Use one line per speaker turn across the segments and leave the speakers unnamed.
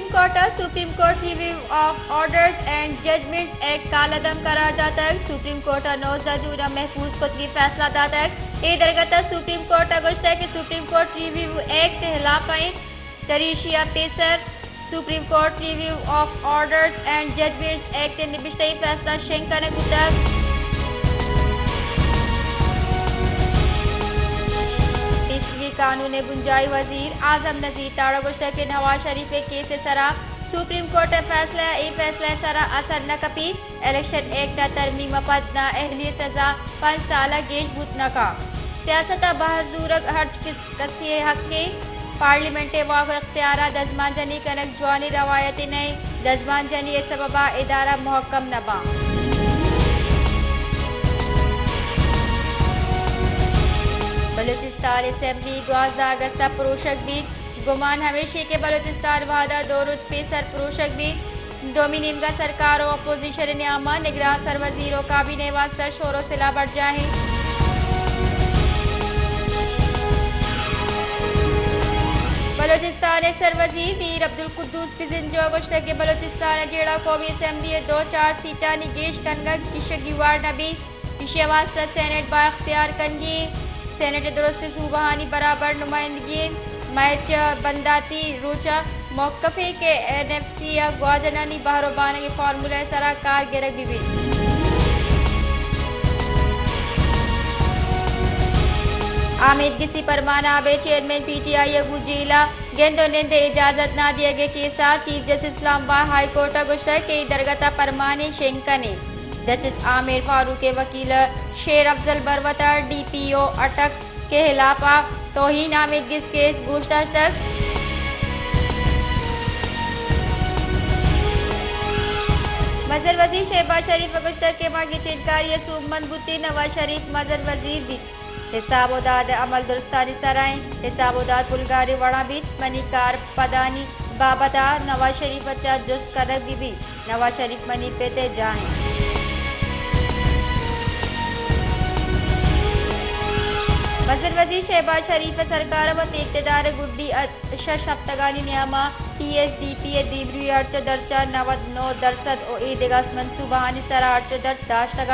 supreme Court review of orders and judgments act कालदम करार दातक सुप्रीम कोर्ट 9 जून महफूज कोतगी फैसला दातक ए दरगत सुप्रीम कोर्ट अगुश्त कि सुप्रीम कोर्ट रिव्यू एक्ट हिलाफाई तरीशिया पेसर Supreme Court review of orders and judgments act निबिश्तई फैसला शेंकन गुतक कानून बुंजाई वजीर आजम नजीर ताड़गुश्त के नवाज शरीफ केस सरा सुप्रीम कोर्ट फैसला सरा असर न कपी इलेक्शन एक्ट तरमीम पद न अहली सजा 5 साल गेश बुत न का सियासत बहजूर हर्ज कसी हक के पार्लियामेंट वाक इख्तियार दजमान जनी कनक जवानी रवायत नई दजमान जनी सबबा इदारा महकम नबा बलूचिस्तान असेंबली 12 अगस्त प्रोशक भी गुमान हमेशा के बलूचिस्तान वादा दौरुज पेसर प्रोशक भी डोमिनियन का सरकार और अपोजिशन नियामा निगरान सरवजीरों काबीने वास्ता शोरों सिला बढ़ जाए बलूचिस्तान सरवजीर मीर अब्दुल कुद्दूस पिजिंजो गुश्त के बलूचिस्तान जेड़ा कौमी असेंबली 2-4 सीटा निगेश कनगा किशगीवार नबी इशे वास्ता सेनेट बा इख्तियार कनगी सेनेट दुरुस्त सूबानी बराबर नुमाइंदगी मैच बंदाती रोचा मौकफे के एनएफसी या ग्वाजनानी बहरोबान के फार्मूला सरा कारगिरग भी आमिद किसी परमाना आबे चेयरमैन पीटीआई अगू जिला गेंदो निंदे इजाजत ना दिए गए के साथ chief justice Islamabad High Court गुश्ता के दरगता परमाने शेंकने जस्टिस आमिर फारूक के वकील शेर अफजल बरवता डीपीओ अटक के खिलाफ तौहीन आमिदगिस केस पूछताछ तक मजर वजीर शहबाज शरीफ गुश्ता के मांगी चिनकारी सूबमंद बुती नवाज शरीफ मजर वजीर भी हिसाबोदाद अमल दुरुस्तानी सराय हिसाबोदाद पुलगारी वड़ा भी मनीकार पदानी बाबदा नवाज शरीफ बच्चा जुस्त करक भी नवाज शरीफ मनी पेते जाए मजर वजीर शहबाज शरीफ सरकार व इक़्तिदार गुड्डी शफ्तगानी नियामा TSDP दीबरी 8.99% और ईदगास मंसूबानी सरा 8.10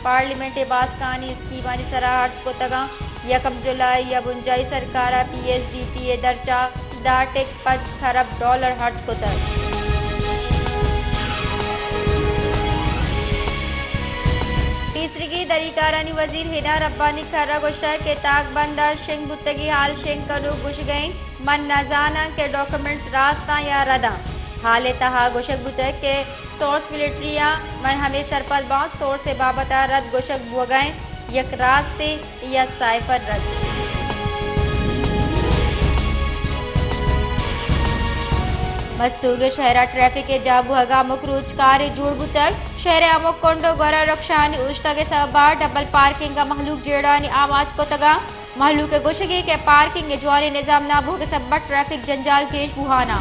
पार्लियामेंट बासकानी स्कीमानी सरा 8 जुलाई या बुंजाई सरकार PSDP दर्जा $5 खरब हर्ज को तक तीसरी की दरीकारानी वजीर हिना रब्बानी खर्रा गुश्ता के ताक बंदा शेंग बुतगी हाल शेंग कनु गुश गई मन नजाना के डॉक्यूमेंट्स रास्ता या रदा हाल तहा गुशक बुतक के सोर्स मिलिट्रिया मन हमें सरपल बांस सोर्स से बाबता रद गुशक बुगए यक रास्ते या साइफर रद मस्तूगे शहरा ट्रैफिक के जाबू हगा मुकरूज कार जुड़बू तक शहर अमुक कोंडो गोरा रक्षानी उश्ता के सबा डबल पार्किंग का महलूक जेड़ानी आवाज को तगा महलूक के गुशगी के पार्किंग के जवानी निजाम नाबू के सबा ट्रैफिक जंजाल केश बुहाना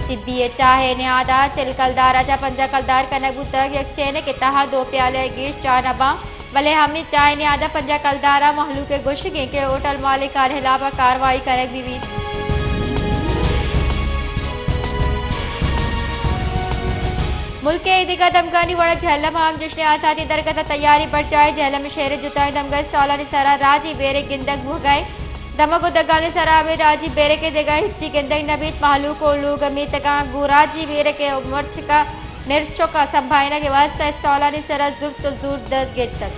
सिब्बी चाहे न्यादा चिलकलदार जा पंजा कलदार कनगू तक एक चेने के तहा 2 प्याले गेश चानबा भले हमें चाय ने आधा पंजा कलदारा महलू के गुशगे के होटल मालिक का खिलाफ कार्रवाई करक भी मुल्क के ईदिगा दमगानी वड़ा झेलम आम जश्न आसादी दरगता तैयारी बढ़ जाए झेलम में शहर जुताई दमगज सालानी सरा राजी बेरे गिंदक भुगाए दमगो दगानी सरा में राजी बेरे के देगा हिच्ची गिंदक नबीत महलू को लोग अमित का गुराजी बेरे के मर्च का मिर्चों का संभावना के वास्ते स्टॉलानी सरा जुर्त तो जुर्त 10 गेट तक